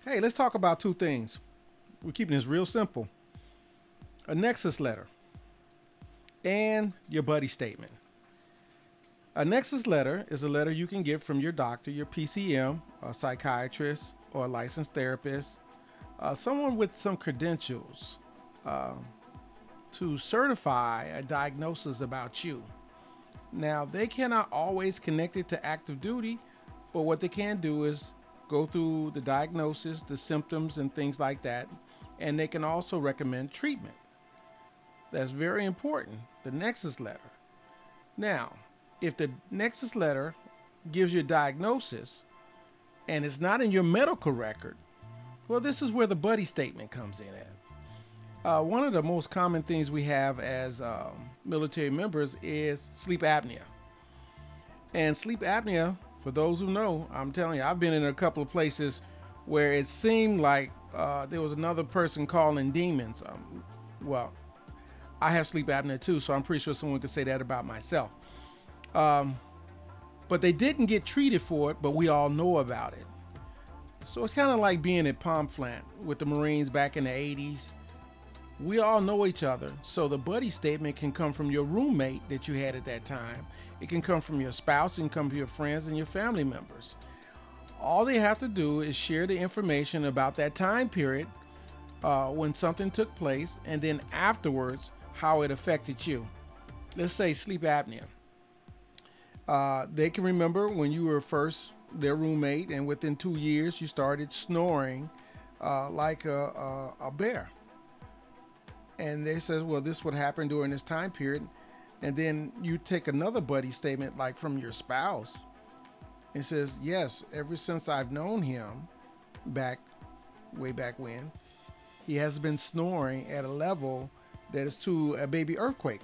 Hey, let's talk about two things. We're keeping this real simple. A Nexus letter and your buddy statement. A Nexus letter is a letter you can get from your doctor, your PCM, a psychiatrist, or a licensed therapist, someone with some credentials to certify a diagnosis about you. Now, they cannot always connect it to active duty, but what they can do is go through the diagnosis, the symptoms, and things like that, and they can also recommend treatment. That's very important, the Nexus letter. Now, if the Nexus letter gives you a diagnosis and it's not in your medical record, well, this is where the buddy statement comes in at. One of the most common things we have as military members is sleep apnea. And sleep apnea, for those who know, I'm telling you, I've been in a couple of places where it seemed like there was another person calling demons. Well, I have sleep apnea too, so I'm pretty sure someone could say that about myself. But they didn't get treated for it, but we all know about it. So it's kind of like being at Palm Plant with the Marines back in the 80s. We all know each other, so the buddy statement can come from your roommate that you had at that time. It can come from your spouse, it can come from your friends and your family members. All they have to do is share the information about that time period when something took place, and then afterwards, how it affected you. Let's say sleep apnea. They can remember when you were first their roommate, and within 2 years, you started snoring like a bear. And they says, well, this would happen during this time period. And then you take another buddy statement like from your spouse. It says, yes, ever since I've known him way back when, he has been snoring at a level that is to a baby earthquake.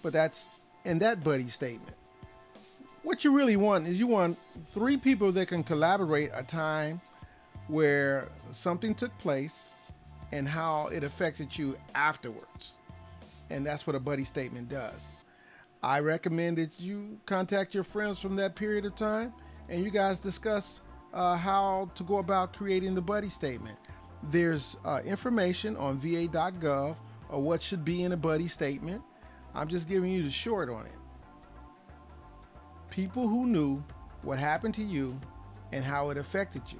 But that's in that buddy statement. What you really want is you want 3 people that can collaborate a time where something took place and how it affected you afterwards. And that's what a buddy statement does. I recommend that you contact your friends from that period of time and you guys discuss how to go about creating the buddy statement. There's information on VA.gov or what should be in a buddy statement. I'm just giving you the short on it. People who knew what happened to you and how it affected you.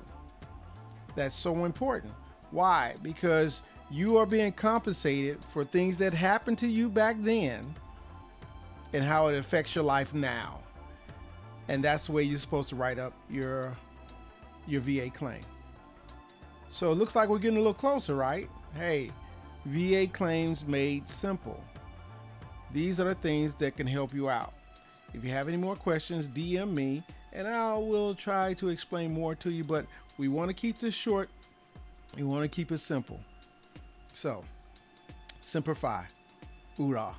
That's so important. Why? Because you are being compensated for things that happened to you back then and how it affects your life now. And that's the way you're supposed to write up your VA claim. So it looks like we're getting a little closer, right? Hey, VA claims made simple. These are the things that can help you out. If you have any more questions, DM me and I will try to explain more to you, but we want to keep this short. We want to keep it simple. So, simplify. Hoorah.